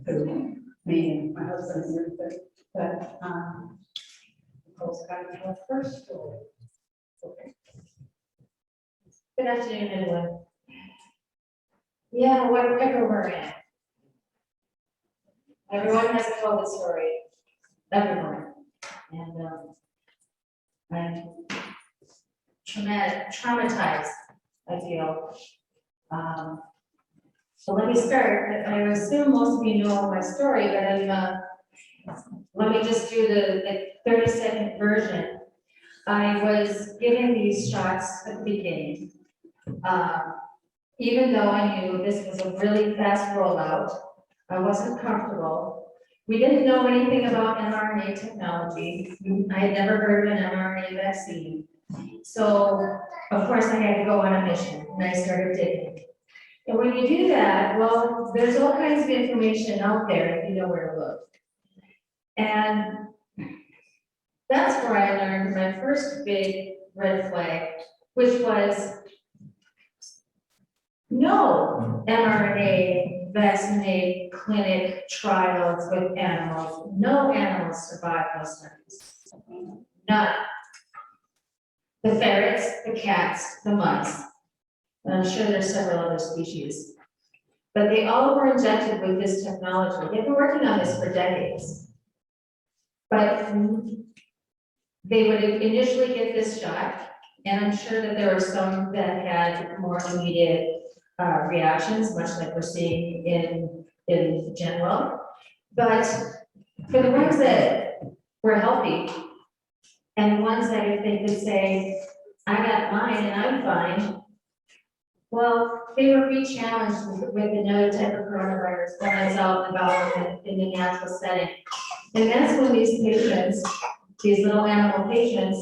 Me and my husband are here, but Nicole's got to tell her first story. Okay. Good afternoon, everyone. Yeah, whatever we're in. Everyone has a COVID story. Everyone. And I'm traumatized, I feel. So let me start. I assume most of you know my story, but let me just do the 30-second version. I was given these shots at the beginning. Even though I knew this was a really fast rollout, I wasn't comfortable. We didn't know anything about mRNA technology. I had never heard of an mRNA vaccine. So, of course, I had to go on a mission, and I started digging. And when you do that, well, there's all kinds of information out there if you know where to look. And that's where I learned my first big red flag, which was no mRNA vaccinated clinic trials with animals. No animals survived those studies. None. The ferrets, the cats, the mice. And I'm sure there's several other species. But they all were injected with this technology. They've been working on this for decades. But they would initially get this shot, and I'm sure that there were some that had more immediate reactions, much like we're seeing in general. But for the ones that were healthy, and ones that if they could say, I got mine and I'm fine, well, they were re-challenged with another type of coronavirus that is out and about in the natural setting. And that's when these patients, these little animal patients,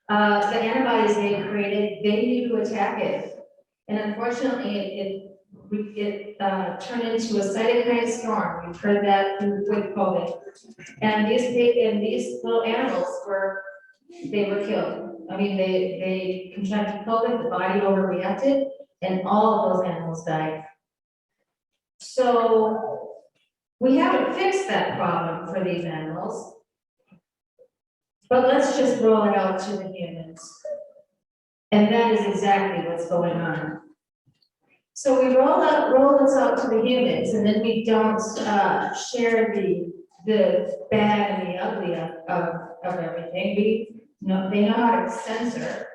the antibodies they created, they knew to attack it. And unfortunately, it turned into a cytokine storm. We've heard that with COVID. And these little animals were killed. I mean, they contracted COVID, the body overreacted, and all of those animals died. So we haven't fixed that problem for these animals, but let's just roll it out to the humans. And that is exactly what's going on. So we roll this out to the humans, and then we don't share the bad and the ugly of everything. They know how to censor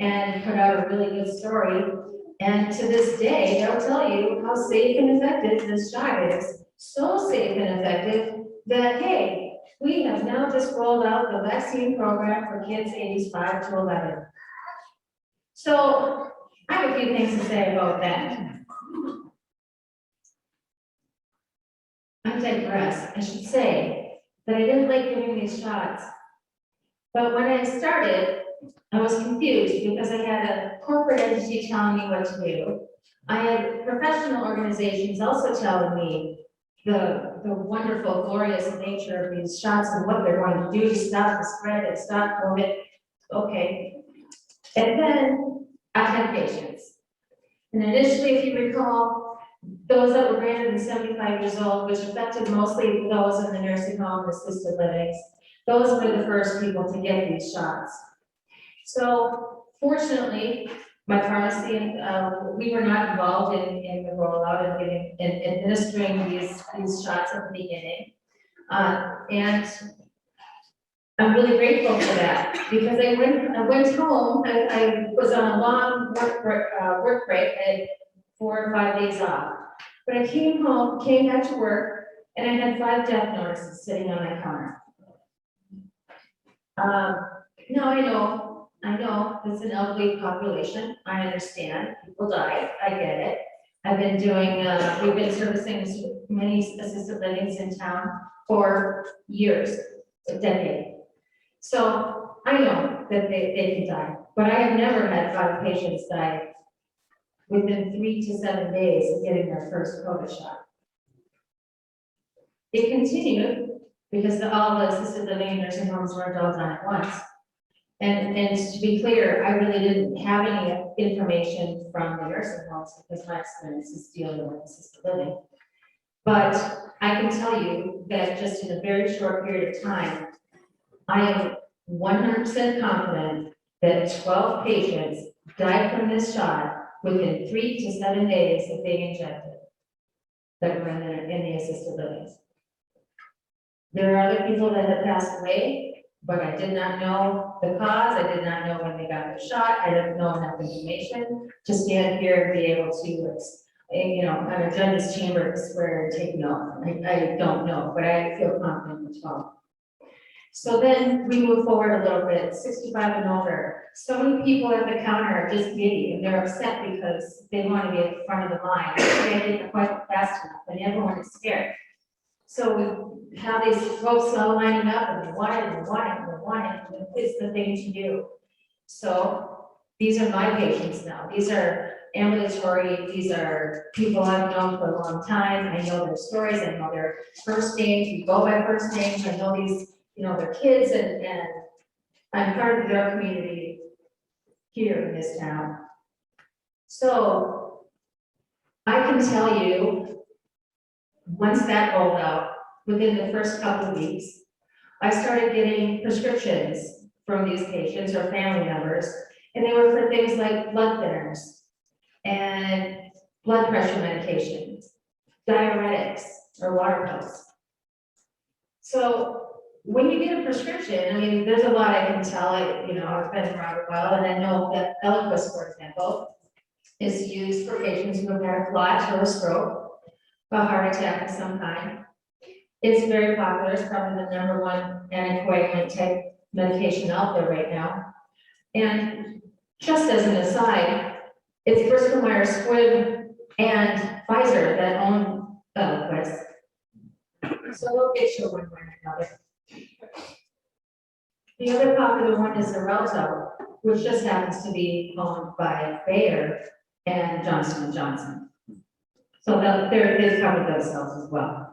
and put out a really good story. And to this day, they'll tell you how safe and effective this shot is. So safe and effective that, hey, we have now just rolled out the vaccine program for kids ages 5 to 11. So I have a few things to say about that. I digress. I should say that I didn't like giving these shots. But when I started, I was confused because I had a corporate entity telling me what to do. I had professional organizations also telling me the wonderful, glorious nature of these shots and what they're going to do to stop the spread and stop COVID. Okay. And then I had patients. And initially, if you recall, those that were greater than 75 years old, which affected mostly those in the nursing home and assisted livings, those were the first people to get these shots. So fortunately, my pharmacy and we were not involved in the rollout and administering these shots at the beginning. And I'm really grateful for that because I went home. I was on a long work break. I had 4 or 5 days off. But I came home, came back to work, and I had 5 death notices sitting on my counter. No, I know, it's an elderly population. I understand, people die, I get it. I've been doing, we've been servicing many assisted livings in town for years, a decade. So I know that they can die, but I have never had 5 patients die within 3 to 7 days of getting their first COVID shot. It continued because all the assisted living and nursing homes weren't all done at once. And to be clear, I really didn't have any information from the nursing homes because my experience is dealing with assisted living. But I can tell you that just in a very short period of time, I am 100% confident that 12 patients died from this shot within 3 to 7 days of being injected that were in the assisted living. There are other people that have passed away, but I did not know the cause. I did not know when they got the shot. I didn't know enough information to stand here and be able to, you know, on a judge's chamber to swear and take note. I don't know, but I feel confident with 12. So then we move forward a little bit, 65 and older. So many people at the counter are just giddy and they're upset because they want to be at the front of the line. They didn't quite fast enough and everyone is scared. So we have these folks all lining up and they want it and they want it and they want it. And it's the thing to do. So these are my patients now. These are ambulatory. These are people I've known for a long time. I know their stories. I know their first names. We go by first names. I know these, you know, their kids and I'm part of their community here in this town. So I can tell you, once that rolled out, within the first couple of weeks, I started getting prescriptions from these patients or family members, and they were for things like blood thinners and blood pressure medications, diuretics, or water pills. So when you get a prescription, I mean, there's a lot I can tell. You know, I've been around a while, and I know that Eliquis, for example, is used for patients who have had a clot or a stroke, a heart attack of some kind. It's very popular. It's probably the #1 anticoagulant type medication out there right now. And just as an aside, it's Bristol Myers Squibb and Pfizer that own Eliquis. So they'll get you one way or another. The other popular one is Xarelto, which just happens to be owned by Bayer and Johnson & Johnson. So they've covered themselves as well.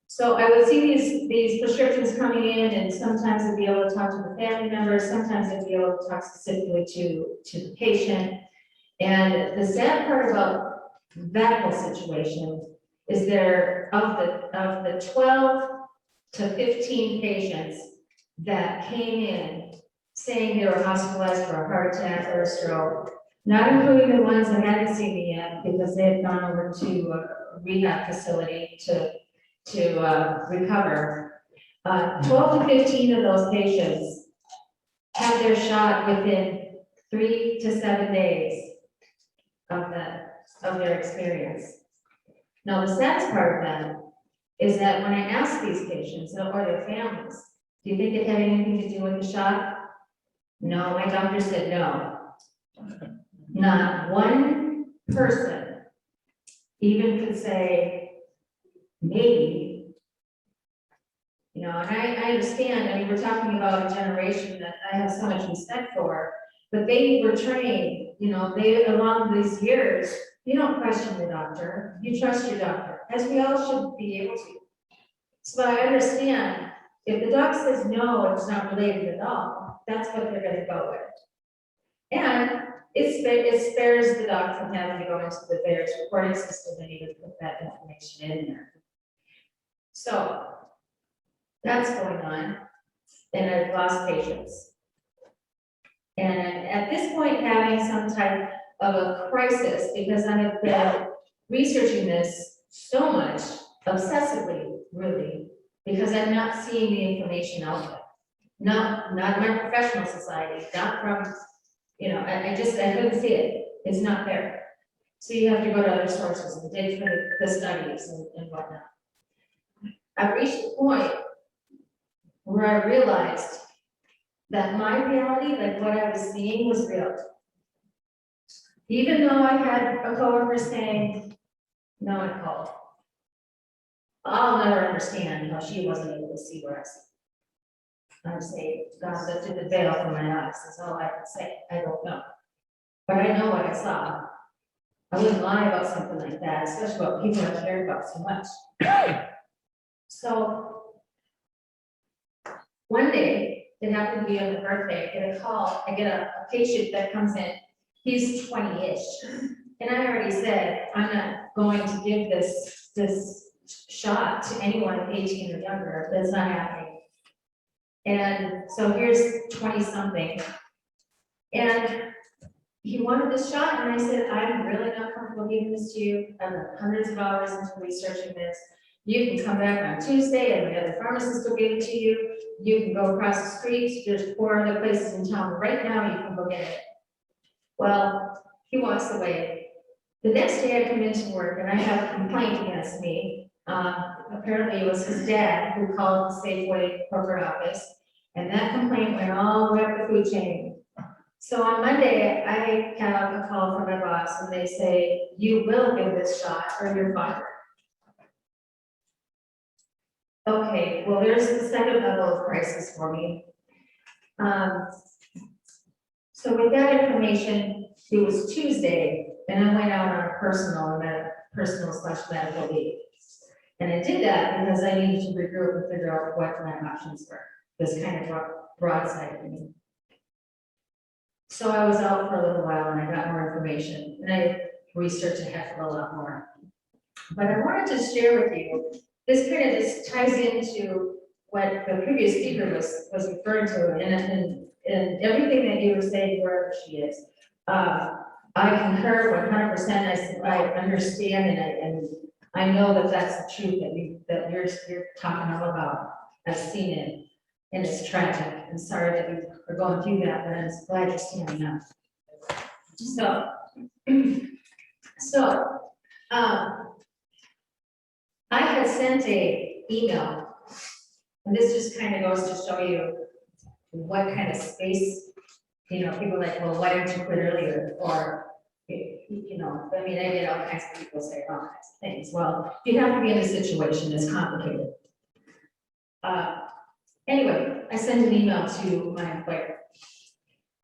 So I would see these prescriptions coming in, and sometimes I'd be able to talk to the family members, sometimes I'd be able to talk specifically to the patient. And the sad part about that whole situation is of the 12 to 15 patients that came in saying they were hospitalized for a heart attack or a stroke, not including the ones that hadn't seen me yet because they had gone over to a rehab facility to recover. 12 to 15 of those patients had their shot within 3 to 7 days of their experience. Now, the saddest part of that is that when I asked these patients or their families, do you think it had anything to do with the shot? No, my doctor said no. Not one person even could say, maybe. You know, and I understand, I mean, we're talking about a generation that I have so much respect for, but they were trained, you know, along these years, you don't question the doctor, you trust your doctor, as we all should be able to. So I understand, if the doc says no, it's not related at all, that's what they're gonna go with. And it spares the doc from having to go into the various reporting system and even put that information in there. So that's going on, and I've lost patients. And at this point, having some type of a crisis, because I have been researching this so much, obsessively, really, because I'm not seeing the information out there. Not my professional society, not from, you know, I couldn't see it. It's not there. So you have to go to other sources and dig for the studies and whatnot. I reached a point where I realized that my reality, like what I was seeing, was real. Even though I had a coworker saying, no, Nichole, I'll never understand how she wasn't able to see what I see. I'm saying, God lifted the veil from my eyes, that's all I can say. I don't know. But I know what I saw. I wouldn't lie about something like that, especially what people I cared about so much. So one day, it happened to be on the birthday, I get a call, I get a patient that comes in, he's 20-ish, And I already said, I'm not going to give this shot to anyone 18 or younger. That's not happening. And so here's 20-something. And he wanted this shot, and I said, I'm really not comfortable giving this to you. I've got hundreds of hours into researching this. You can come back on Tuesday, and the other pharmacist will give it to you. You can go across the street. There's 4 other places in town right now. You can go get it. Well, he walks away. The next day I come into work and I have a complaint against me. Apparently it was his dad who called the Safeway corporate office, and that complaint went all the way up the food chain. So on Monday, I have a call from my boss and they say, you will give this shot or you're fired. Okay, well, there's the second level of crisis for me. So with that information, it was Tuesday, and I went out on a personal/medical leave. And I did that because I needed to regroup and figure out what my options were. This kind of broadside of me. So I was out for a little while and I got more information, and I researched a heck of a lot more. But I wanted to share with you, this kind of just ties into what the previous speaker was referring to, and everything that you were saying, wherever she is. I concur 100%. I understand, and I know that that's the truth that you're talking all about. I've seen it, and it's tragic. I'm sorry that we're going through that, but I'm glad you're standing up. I had sent an email, and this just kind of goes to show you what kind of space, people are like, well, why didn't you quit earlier? Or, I mean, I get all kinds of people say all kinds of things. Well, you have to be in a situation that's complicated. Anyway, I sent an email to my employer.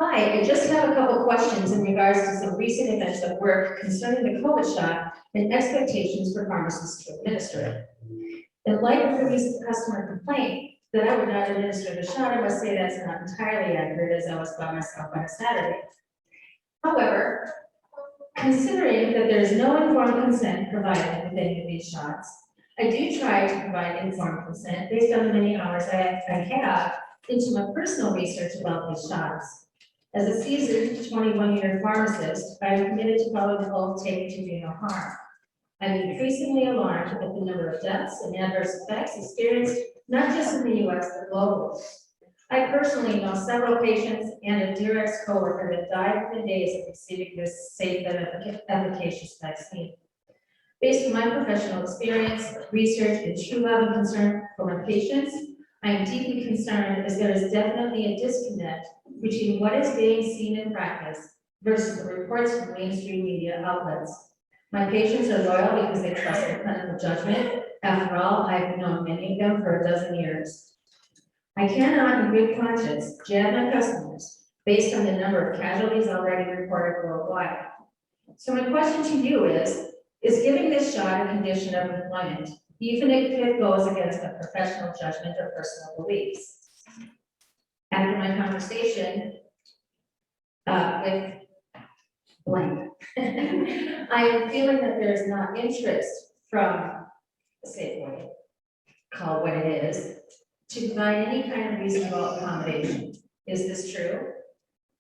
Hi, I just have a couple questions in regards to some recent events at work concerning the COVID shot and expectations for pharmacists to administer it. In light of the recent customer complaint that I would not administer the shot, I must say that's not entirely accurate, as I was by myself on a Saturday. However, considering that there is no informed consent provided with any of these shots, I do try to provide informed consent based on the many hours I have into my personal research about these shots. As a seasoned 21-year pharmacist, I am committed to follow the oath taken to do no harm. I'm increasingly alarmed at the number of deaths and adverse effects experienced not just in the U.S., but globally. I personally know several patients and a dear ex-coworker that died within days of receiving this safe and efficacious vaccine. Based on my professional experience, research, and true love and concern for my patients, I am deeply concerned as there is definitely a disconnect between what is being seen in practice versus the reports from mainstream media outlets. My patients are loyal because they trust their clinical judgment. After all, I've known many of them for a dozen years. I cannot in good conscience jab my customers based on the number of casualties already reported worldwide. So my question to you is giving this shot a condition of employment, even if it goes against a professional judgment or personal beliefs? After my conversation with blank, I am feeling that there's not interest from the Safeway, call what it is, to provide any kind of reasonable accommodation. Is this true?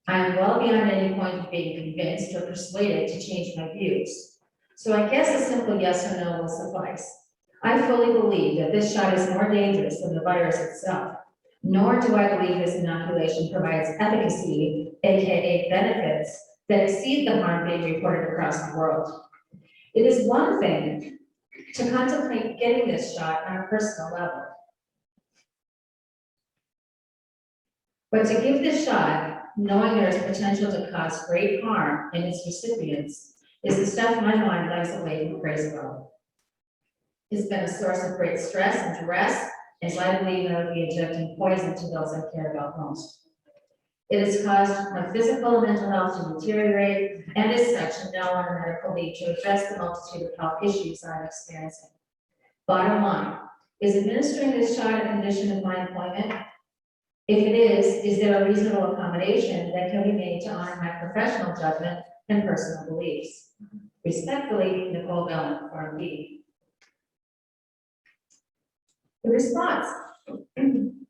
I am well beyond any point of being convinced or persuaded to change my views. So I guess a simple yes or no will suffice. I fully believe that this shot is more dangerous than the virus itself, nor do I believe this inoculation provides efficacy, aka benefits, that exceed the harm being reported across the world. It is one thing to contemplate getting this shot on a personal level. But to give this shot, knowing there is potential to cause great harm in its recipients, is the stuff my mind lies awake and prays about. It's been a source of great stress and duress, as I believe I would be injecting poison to those I care about most. It has caused my physical and mental health to deteriorate, and as such, I'm now on a medical leave to address the multitude of health issues I'm experiencing. Bottom line, is administering this shot a condition of my employment? If it is there a reasonable accommodation that can be made to honor my professional judgment and personal beliefs? Respectfully, Nichole Belland, Form B. The response. I'm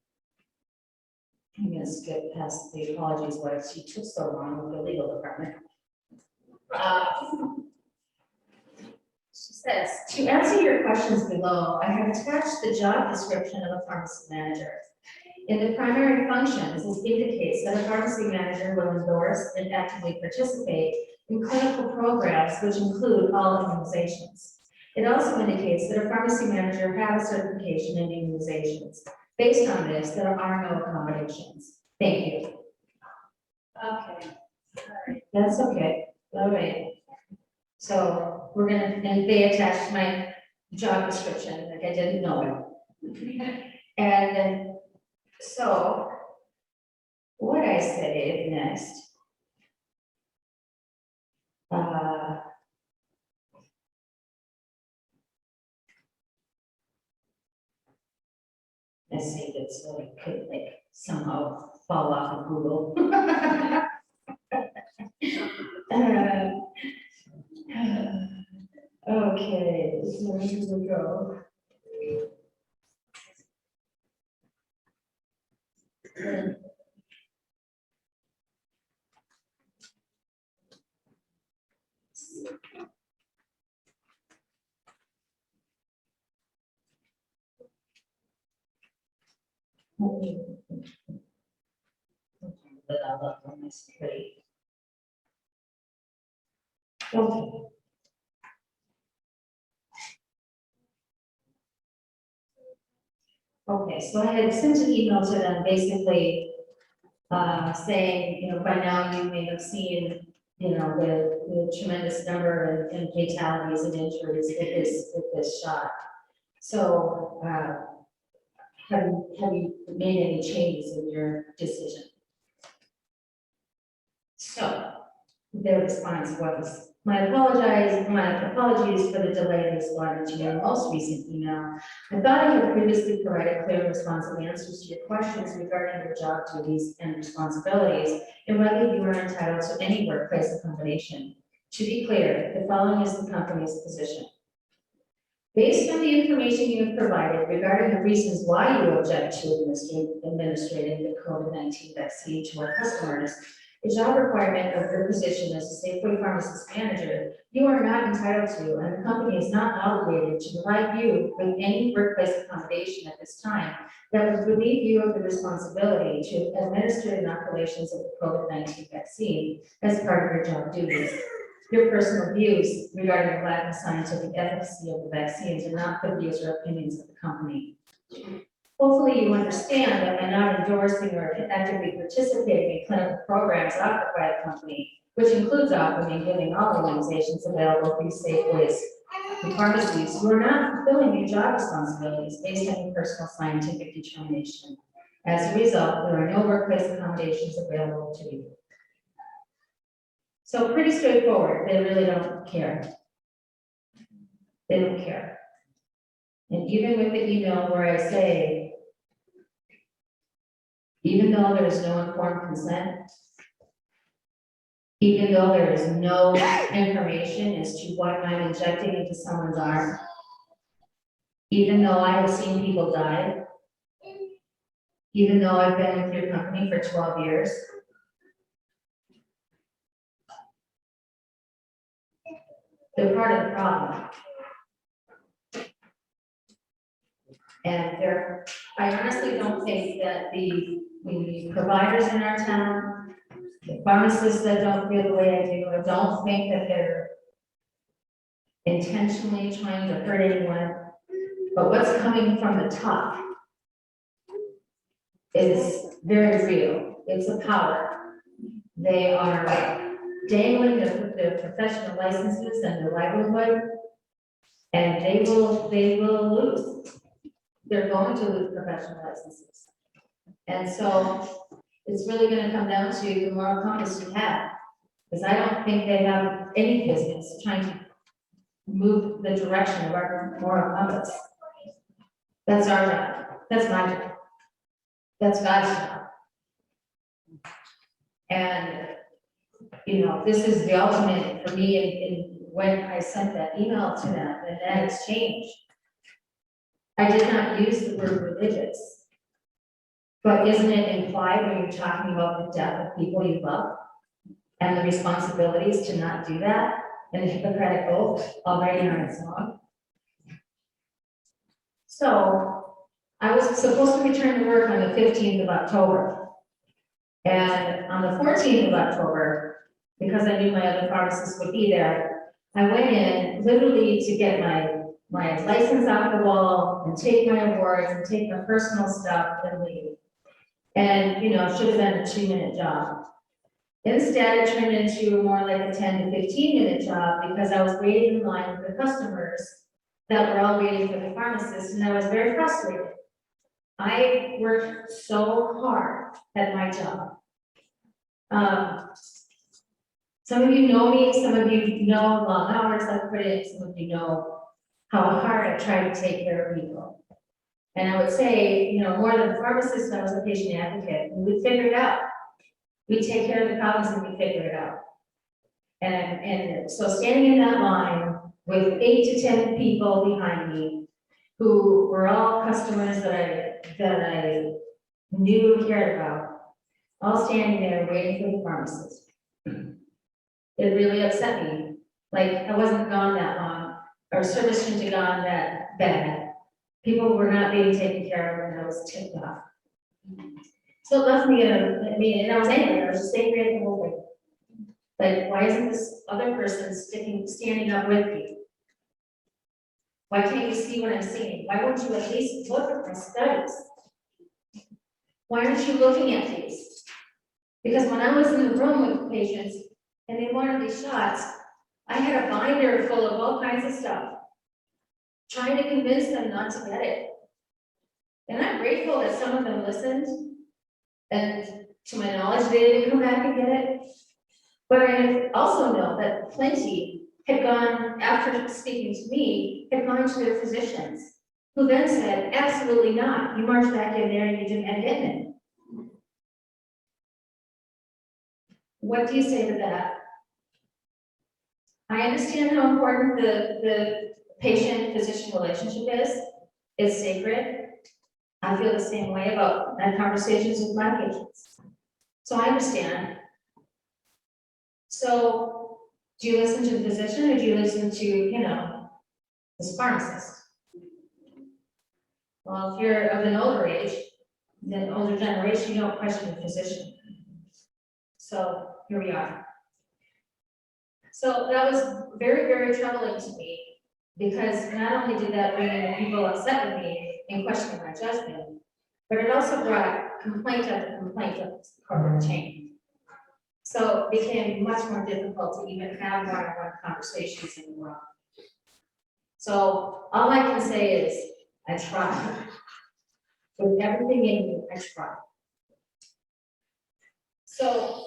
gonna skip past the apologies, why she took so long with the legal department. She says, to answer your questions below, I have attached the job description of a pharmacy manager. In the primary functions, it indicates that a pharmacy manager will endorse and actively participate in clinical programs which include all immunizations. It also indicates that a pharmacy manager has certification in immunizations. Based on this, there are no accommodations. Thank you. Okay, all right. That's okay. All right. So we're gonna, and they attached my job description, like I didn't know it. And so what I say next, I saved it so it could like somehow fall off of Google. Okay, so here we go. That I love on my screen. Okay. Okay, so I had sent an email to them basically saying, you know, by now you may have seen, you know, the tremendous number of fatalities and injuries with this shot. So, have you made any changes in your decision? So, their response was, my apologies for the delay in responding to your most recent email. I thought I had previously provided clear and responsive answers to your questions regarding your job duties and responsibilities and whether you are entitled to any workplace accommodation. To be clear, the following is the company's position. Based on the information you have provided regarding the reasons why you object to administrating the COVID-19 vaccine to our customers, the job requirement of your position as a Safeway pharmacist manager, you are not entitled to, and the company is not obligated to provide you with any workplace accommodation at this time that would relieve you of the responsibility to administer inoculations of the COVID-19 vaccine as part of your job duties. Your personal views regarding the lack of scientific efficacy of the vaccines are not the views or opinions of the company. Hopefully you understand that by not endorsing or actively participating in clinical programs offered by the company, which includes offering and giving all the immunizations available through Safeways and pharmacies, you are not fulfilling your job responsibilities based on your personal scientific determination. As a result, there are no workplace accommodations available to you. So pretty straightforward, they really don't care. They don't care. And even with the email where I say, even though there is no informed consent, even though there is no information as to what I'm injecting into someone's arm, even though I have seen people die, even though I've been with your company for 12 years, they're part of the problem. And I honestly don't think that the providers in our town, the pharmacists that don't feel the way I do, I don't think that they're intentionally trying to hurt anyone. But what's coming from the top is very real. It's a power. They are dangling their professional licenses and their livelihood, and they will lose. They're going to lose professional licenses. And so it's really going to come down to the moral compass you have, because I don't think they have any business trying to move the direction of our moral compass. That's our job. That's my job. That's God's job. And, you know, this is the ultimate for me in when I sent that email to them and that exchange. I did not use the word religious. But isn't it implied when you're talking about the death of people you love? And the responsibilities to not do that, and the Hippocratic oath already on its own? So, I was supposed to return to work on the 15th of October. And on the 14th of October, because I knew my other pharmacist would be there, I went in literally to get my license off the wall and take my awards and take my personal stuff and leave. And, you know, it should have been a 2-minute job. Instead, it turned into more like a 10 to 15-minute job because I was waiting in line with the customers that were all waiting for the pharmacist, and I was very frustrated. I worked so hard at my job. Some of you know me, some of you know long hours I've put in, some of you know how hard I try to take care of people. And I would say, you know, more than a pharmacist, I was a patient advocate, and we figured it out. We take care of the problems and we figure it out. And so standing in that line with 8 to 10 people behind me, who were all customers that I knew and cared about, all standing there waiting for the pharmacist. It really upset me. Like, I wasn't gone that long. Our service shouldn't have gone that bad. People were not being taken care of, and I was ticked off. So it left me and I was angry. I was just angry at the whole thing. Like, why isn't this other person standing up with me? Why can't you see what I'm seeing? Why won't you at least look at my studies? Why aren't you looking at these? Because when I was in the room with patients and they wanted these shots, I had a binder full of all kinds of stuff, trying to convince them not to get it. And I'm grateful that some of them listened, and to my knowledge, they didn't come back and get it. But I also know that plenty had gone, after speaking to me, had gone to their physicians, who then said, absolutely not, you march back in there and you didn't get it. What do you say to that? I understand how important the patient-physician relationship is. It's sacred. I feel the same way about my conversations with my patients. So I understand. So do you listen to the physician or do you listen to, you know, this pharmacist? Well, if you're of an older age, the older generation, you don't question the physician. So here we are. So that was very, very troubling to me, because not only did that bring in people upset with me and questioning my judgment, but it also brought complaint after complaint of the corporate chain. So it became much more difficult to even have one-on-one conversations anymore. So all I can say is, I tried. With everything in me, I tried. So,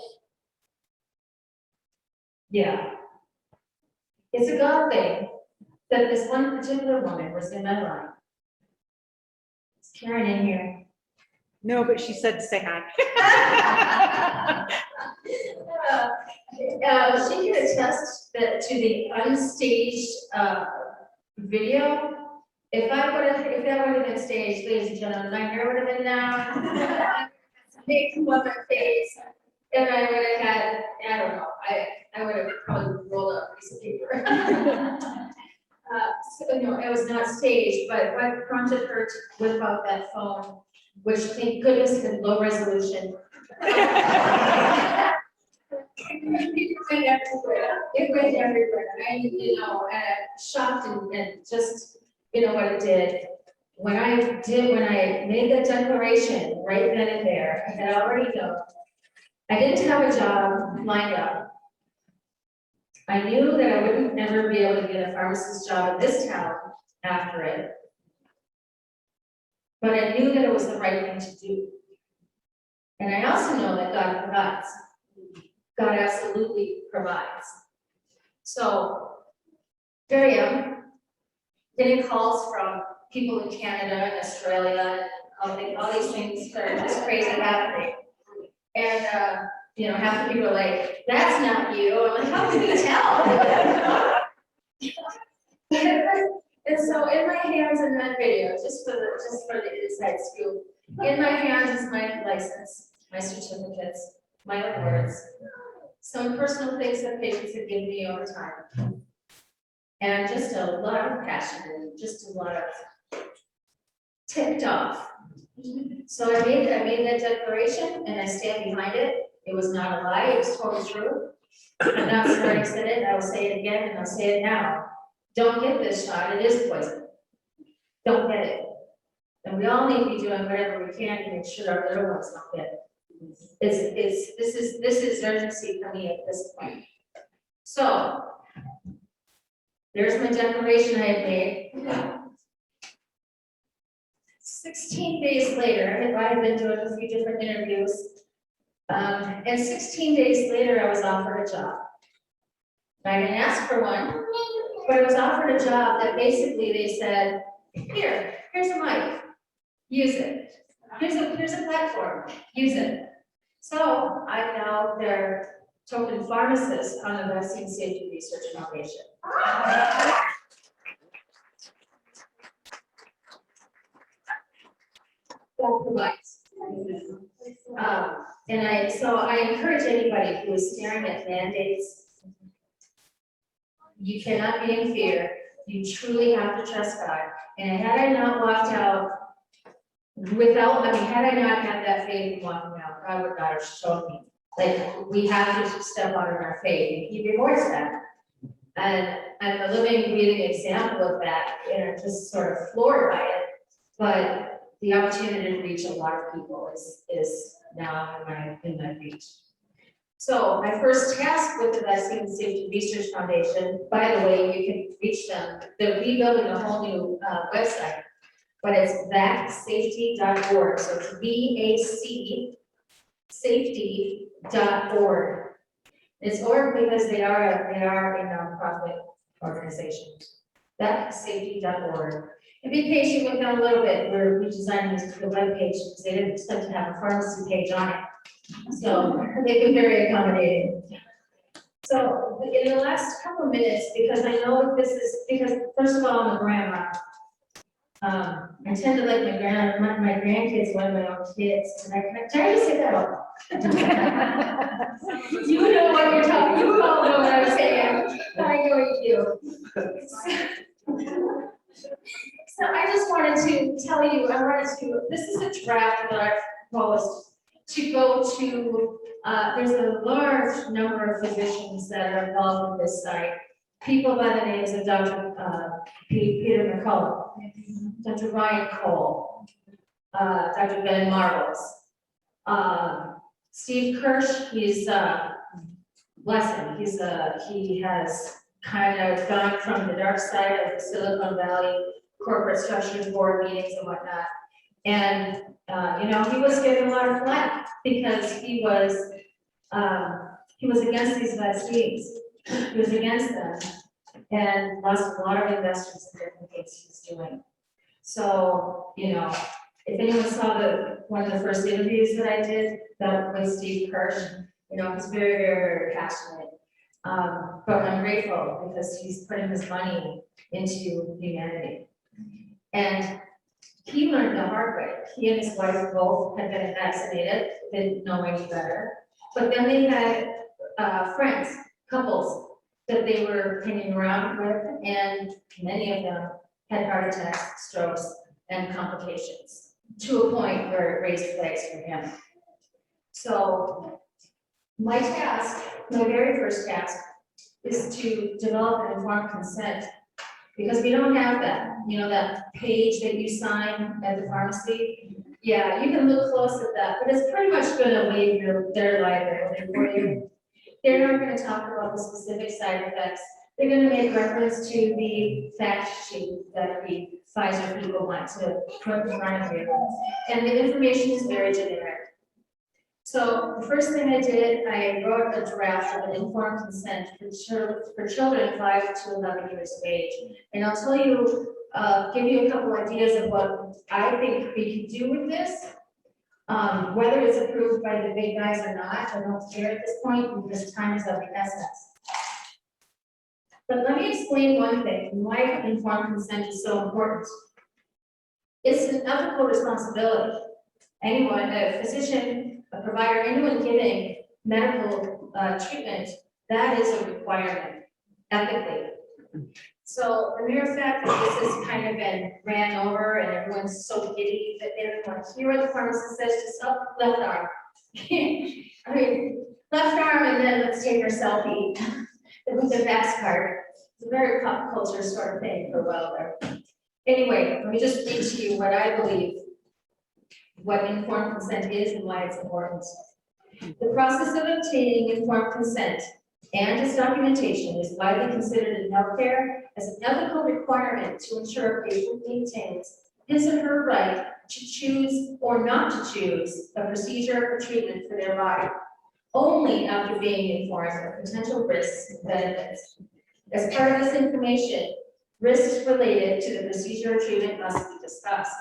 yeah. It's a God thing that this one particular woman was in my life. Is Karen in here? No, but she said to say hi. She can attest that to the unstaged video. If that would have been staged, ladies and gentlemen, my hair would have been down, makeup on my face, and I would have had, I don't know, I would have probably rolled up a piece of paper. So no, it was not staged, but what prompted her to whip out that phone, which thank goodness had low resolution. It went everywhere. And you know, shocked and just, you know what it did. When I made that declaration right then and there, I had already known. I didn't have a job lined up. I knew that I wouldn't ever be able to get a pharmacist job in this town after it. But I knew that it was the right thing to do. And I also know that God provides. God absolutely provides. So here I am, getting calls from people in Canada and Australia, and all these things that are just crazy happening. And you know, half the people are like, "That's not you." I'm like, "How can you tell?" And so in my hands in that video, just for the inside scoop, in my hands is my license, my certificates, my awards, some personal things that patients have given me over time. And just a lot of passion, just a lot of ticked off. So I made that declaration and I stand behind it. It was not a lie, it was totally true. I'm not sorry I said it, I will say it again and I'll say it now. Don't get this shot, it is poison. Don't get it. And we all need to be doing whatever we can to make sure our little ones don't get it. This is urgency for me at this point. So, there's my declaration I had made. 16 days later, I had been doing a few different interviews. And 16 days later, I was offered a job. I didn't ask for one, but I was offered a job that basically they said, here's a mic, use it. Here's a platform, use it. So I'm now their token pharmacist on the Vaccine Safety Research Foundation. So I encourage anybody who is staring at mandates, you cannot be in fear. You truly have to trust God. And had I not walked out had I not had that faith in walking out, God would not have shown me. Like, we have to step out on our faith, and He rewards that. And I'm a living, breathing example of that, and I'm just sort of floored by it. But the opportunity to reach a lot of people is now in my reach. So my first task with the Vaccine Safety Research Foundation, by the way, you can reach them. They're rebuilding a whole new website, but it's vacsafety.org. So it's VAC safety.org. It's org because they are a nonprofit organization. Vacsafety.org. And be patient with them a little bit. We're redesigning the web page because they didn't expect to have a pharmacy page on it. So they've been very accommodating. So in the last couple of minutes, because I know because first of all, I'm a grandma. I tend to like my grandkids, one of my own kids. And I try to say that out. You know what you're talking, you all know what I'm saying. I know you do. So I just wanted to tell you, this is a draft that I've proposed to go to, there's a large number of physicians that are involved in this site. People by the names of Dr. Peter McCullough, Dr. Ryan Cole, Dr. Ben Marbles, Steve Kirsch, he's, bless him, he has kind of gone from the dark side of the Silicon Valley corporate structures, board meetings and whatnot. And, he was getting a lot of flack because he was against these vaccines. He was against them and lost a lot of investors in different things he was doing. So, if anyone saw one of the first interviews that I did with Steve Kirsch, he's very, very, very passionate. But I'm grateful because he's putting his money into humanity. And he learned the hard way. He and his wife both had been vaccinated, didn't know any better. But then they had friends, couples that they were hanging around with, and many of them had heart attacks, strokes, and complications to a point where it raised flags for him. So my very first task is to develop an informed consent, because we don't have that, that page that you sign at the pharmacy. Yeah, you can look close at that, but it's pretty much going to waive their liability for you. They're not going to talk about the specific side effects. They're going to make reference to the fact sheet that the Pfizer people want to put in front of you. And the information is very generic. So the first thing I did, I wrote a draft of an informed consent for children 5 to 11 years of age. And I'll tell you, give you a couple ideas of what I think we can do with this. Whether it's approved by the big guys or not, I don't care at this point because time is of the essence. But let me explain one thing, why informed consent is so important. It's an ethical responsibility. Anyone, a physician, a provider, anyone giving medical treatment, that is a requirement ethically. So the mere fact that this has kind of been ran over and everyone's so giddy that they don't want to hear what the pharmacist says, just up left arm. I mean, left arm and then let's take our selfie with the best part. It's a very pop culture sort of thing for a while there. Anyway, let me just read to you what I believe, what informed consent is and why it's important. The process of obtaining informed consent and its documentation is widely considered in healthcare as an ethical requirement to ensure a patient maintains his or her right to choose or not to choose a procedure or treatment for their body, only after being informed of potential risks and benefits. As part of this information, risks related to the procedure or treatment must be discussed.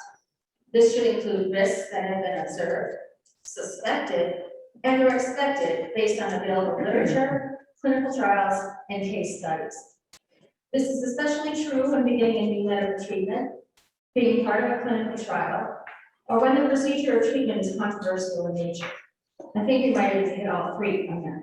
This should include risks that have been observed, suspected, and or expected based on available literature, clinical trials, and case studies. This is especially true when beginning a new medical treatment, being part of a clinical trial, or when the procedure or treatment is controversial in nature. I think you might have hit all three on that.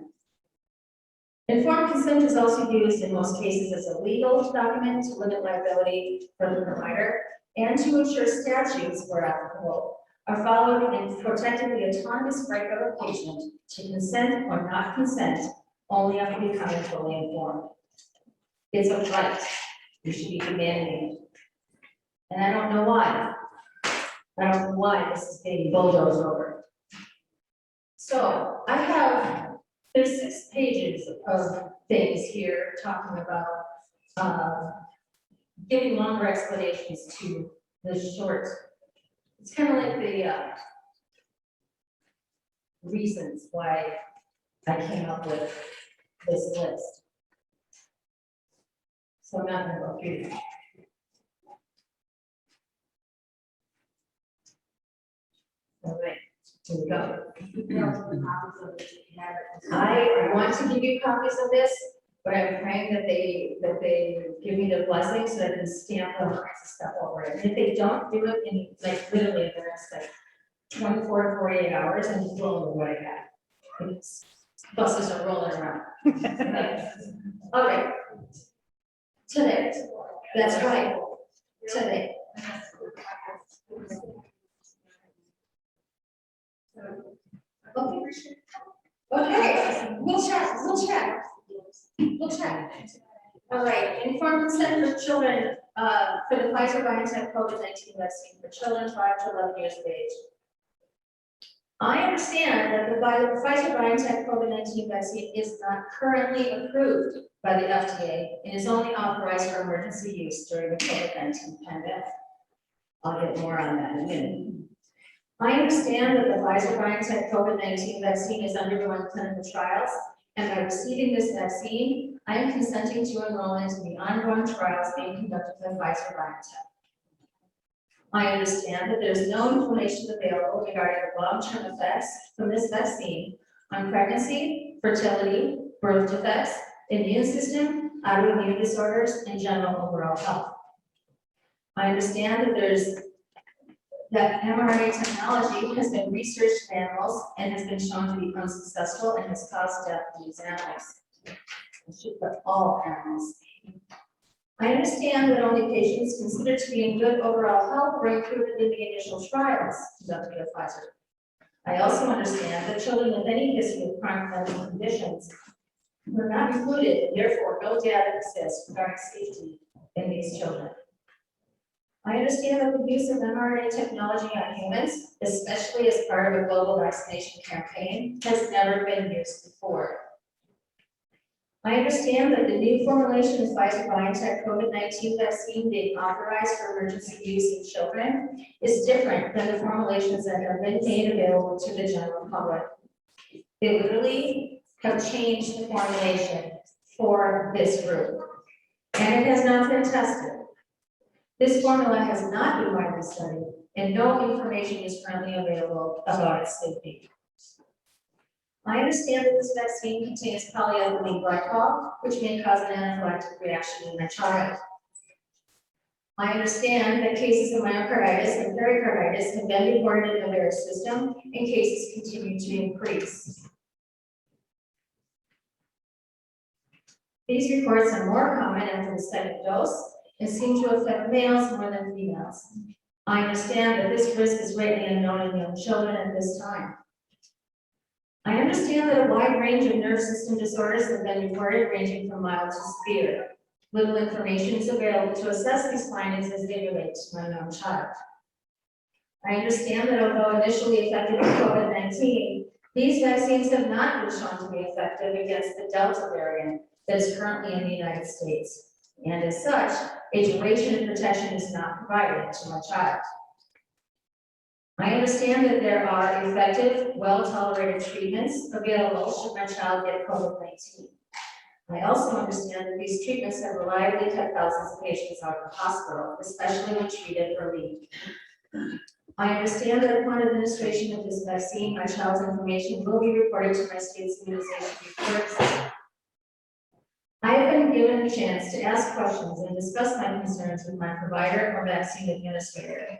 Informed consent is also used in most cases as a legal document to limit liability for the provider and to ensure statutes, where applicable, are followed in protecting the autonomous right of a patient to consent or not consent only after becoming fully informed. It's a right. You should be demanding it. And I don't know why. I don't know why this is being bulldozed over. So I have, there's 6 pages of things here talking about giving longer explanations to the short. It's kind of like the reasons why I came up with this list. So I'm not going to go through that. All right, here we go. I want to give you copies of this, but I'm praying that they give me the blessing so that I can stamp all kinds of stuff over it. And if they don't do it in like literally the next like 24 to 48 hours, I'm just rolling with what I got. It's, buses are rolling around. Okay. All right. Today. That's right. Today. Okay, we'll check. All right, informed consent for children, for the Pfizer-BioNTech COVID-19 vaccine for children 5 to 11 years of age. I understand that the Pfizer-BioNTech COVID-19 vaccine is not currently approved by the FDA and is only authorized for emergency use during the COVID-19 pandemic. I'll get more on that in a minute. I understand that the Pfizer-BioNTech COVID-19 vaccine is undergoing clinical trials, and by receiving this vaccine, I am consenting to enrollment in the ongoing trials being conducted by Pfizer-BioNTech. I understand that there is no information available regarding the long-term effects from this vaccine on pregnancy, fertility, birth defects, immune system, autoimmune disorders, and general overall health. I understand that mRNA technology has been researched in animals and has been shown to be unsuccessful and has caused death in these animals. I should put all animals. I understand that only patients considered to be in good overall health were included in the initial trials conducted at Pfizer. I also understand that children with any history of chronic medical conditions were not included, and therefore no data exists regarding safety in these children. I understand that the use of mRNA technology on humans, especially as part of a global vaccination campaign, has never been used before. I understand that the new formulation of Pfizer-BioNTech COVID-19 vaccine being authorized for emergency use in children is different than the formulations that have been made available to the general public. They literally have changed the formulation for this group, and it has not been tested. This formula has not been widely studied, and no information is currently available about its safety. I understand that this vaccine contains polyethylene glycol, which may cause an anaphylactic reaction in my child. I understand that cases of myocarditis and pericarditis have been reported in the VAERS system, and cases continue to increase. These reports are more common after the second dose and seem to affect males more than females. I understand that this risk is greatly unknown in young children at this time. I understand that a wide range of nerve system disorders have been reported, ranging from mild to severe. Little information is available to assess these findings as they relate to my young child. I understand that although initially effective in COVID-19, these vaccines have not been shown to be effective against the Delta variant that is currently in the United States. And as such, a duration of protection is not provided to my child. I understand that there are effective, well-tolerated treatments available should my child get COVID-19. I also understand that these treatments have reliably kept thousands of patients out of the hospital, especially when treated early. I understand that upon administration of this vaccine, my child's information will be reported to my state's immunization reports. I have been given a chance to ask questions and discuss my concerns with my provider or vaccine administrator.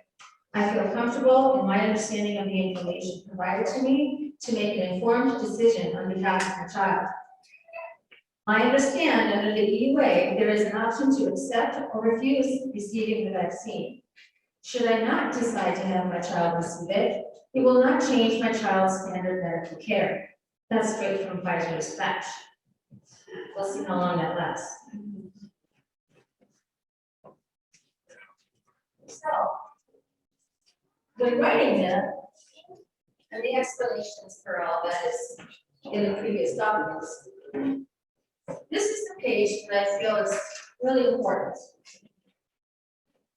I feel comfortable in my understanding of the information provided to me to make an informed decision on behalf of my child. I understand under the EUA, there is an option to accept or refuse receiving the vaccine. Should I not decide to have my child receive it, it will not change my child's standard medical care. That's straight from Pfizer's batch. We'll see how long that lasts. So, when writing that, and the explanations for all that is in the previous documents, this is the page that I feel is really important.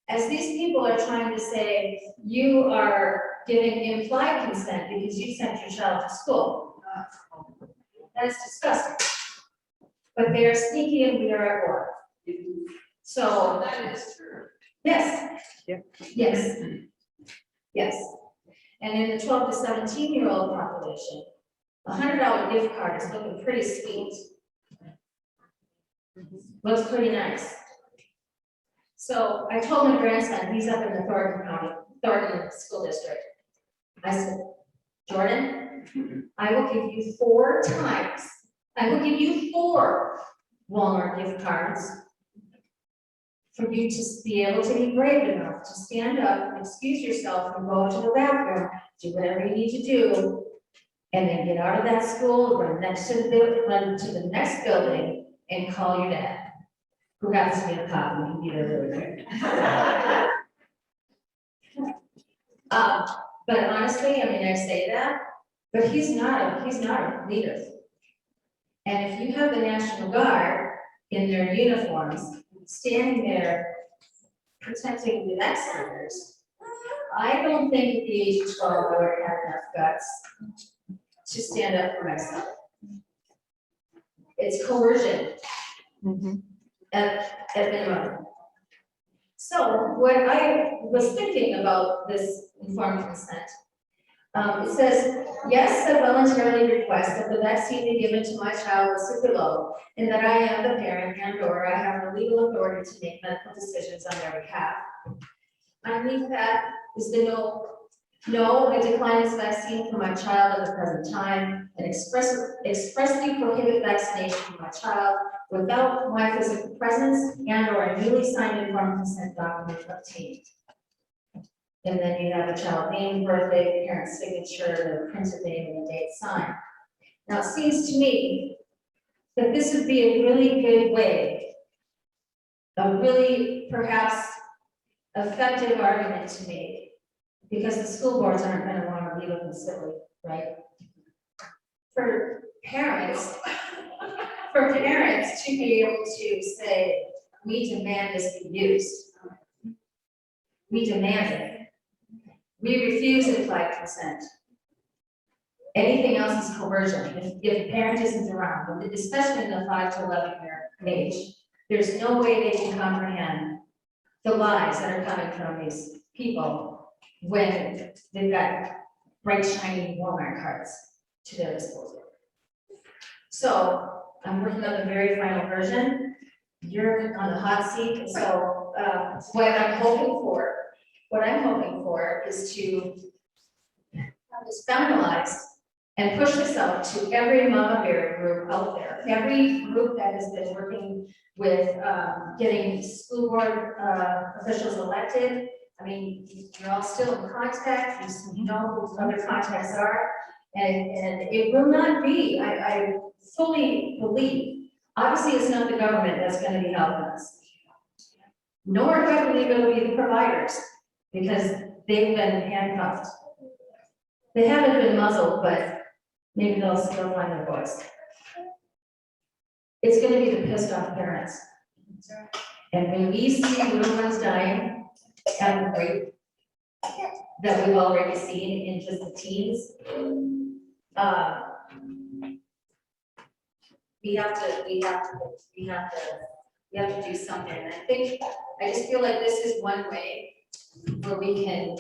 As these people are trying to say, you are giving implied consent because you sent your child to school. That is disgusting. But they are sneaky and we are at war. So that is true. Yes. Yeah. Yes. Yes. And in the 12 to 17-year-old population, a $100 gift card is looking pretty sweet. Looks pretty nice. So I told my grandson, he's up in the Thornton School District. I said, Jordan, I will give you 4 times. I will give you 4 Walmart gift cards for you to be able to be brave enough to stand up, excuse yourself, and go to the bathroom, do whatever you need to do, and then get out of that school, run to the next building, and call your dad, who happens to be a cop and can be there really quick. But honestly, I mean, I say that, but he's not a leader. And if you have the National Guard in their uniforms, standing there protecting the next leaders, I don't think at the age of 12 I would have enough guts to stand up for myself. It's coercion at minimum. So what I was thinking about this informed consent, it says, yes, I voluntarily request that the vaccine be given to my child listed below, and that I am the parent and/or I have the legal authority to make medical decisions on their behalf. Underneath that is the no, I decline this vaccine for my child at the present time, and expressly prohibit vaccination for my child without my physical presence and/or a newly signed informed consent document obtained. And then you have a child name, birthday, parent signature, the printed name, and the date signed. Now, it seems to me that this would be a really good way, a really perhaps effective argument to make, because the school boards aren't going to want to leave them silly, right? For parents to be able to say, we demand this be used. We demand it. We refuse implied consent. Anything else is coercion. If a parent isn't around, especially in the 5 to 11-year age, there's no way they can comprehend the lies that are coming from these people when they've got bright, shiny Walmart cards to their disposal. So I'm working on the very final version. You're on the hot seat, so what I'm hoping for is to have this finalized and push this out to every mama bear group out there, every group that has been working with getting school board officials elected. I mean, you're all still in contact, you know who other contacts are, and it will not be, I fully believe, obviously it's not the government that's gonna be helping us. Nor are we gonna be the providers, because they've been handcuffed. They haven't been muzzled, but maybe they'll still find their voice. It's gonna be the pissed off parents. And when we see little ones dying at the rate that we've already seen in just the teens, we have to do something. And I just feel like this is one way where we can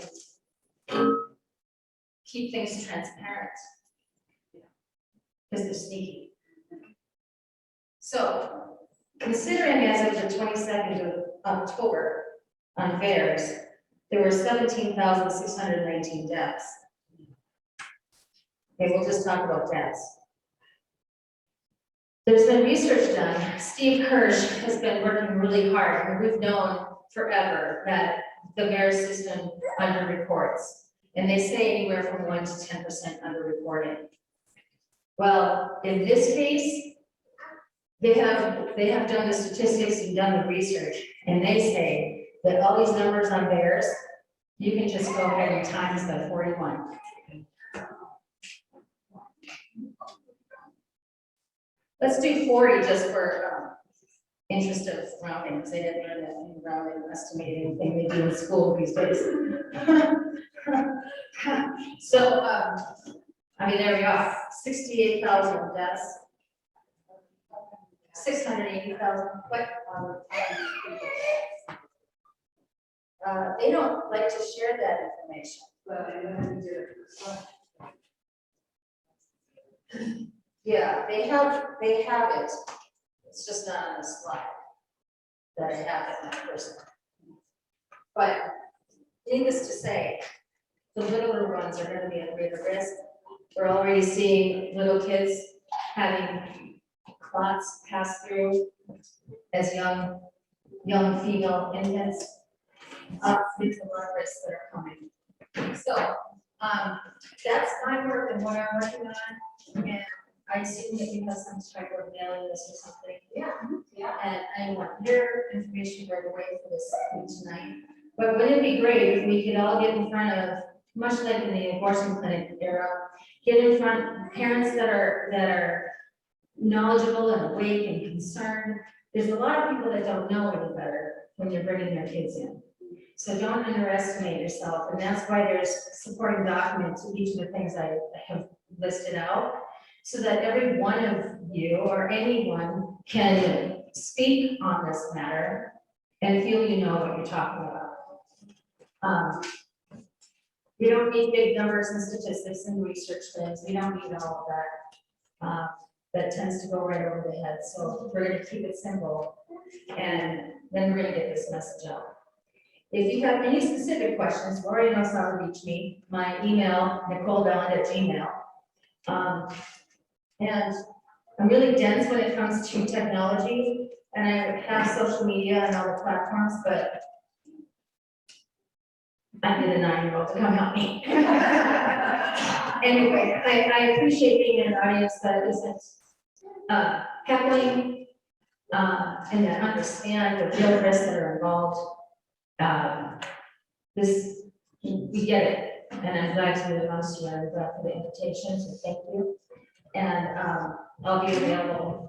keep things transparent. Because they're sneaky. So, considering as of the 22nd of October on VAERS, there were 17,619 deaths. Okay, we'll just talk about deaths. There's been research done. Steve Kirsch has been working really hard, and we've known forever that the VAERS system underreports. And they say anywhere from 1 to 10% underreporting. Well, in this case, they have done the statistics and done the research, and they say that all these numbers on VAERS, you can just go ahead and times by 41. Let's do 40 just for interest of rounding, because they didn't learn that in rounding or estimating thing they do in school these days. So, I mean, there we are, 68,000 deaths. 680,000, what? They don't like to share that information. Yeah, they have it. It's just not on the slide that I have it in person. But needless to say, the littler ones are going to be at greater risk. We're already seeing little kids having clots pass through as young female infants. There's a lot of risks that are coming. So that's my work and what I'm working on. And I assume that you have some type of mailing list or something. Yeah. And I want your information right away for this thing tonight. But wouldn't it be great if we could all get in front of, much like in the abortion clinic era, get in front of parents that are knowledgeable and awake and concerned. There's a lot of people that don't know any better when you're bringing their kids in. So don't underestimate yourself. And that's why there's supporting documents to each of the things I have listed out, so that every one of you or anyone can speak on this matter and feel you know what you're talking about. We don't need big numbers and statistics and research things. We don't need all of that. That tends to go right over the head. So we're going to keep it simple, and then we're going to get this message out. If you have any specific questions, Lori knows how to reach me. My email, NicholeBelland@gmail. And I'm really dense when it comes to technology, and I have social media and all the platforms, but I need a 9-year-old to come help me. Anyway, I appreciate being in an audience that isn't heckling and that understand the real risks that are involved. We get it, and I'm glad to be the most here. I'm glad for the invitation, so thank you. And I'll be available.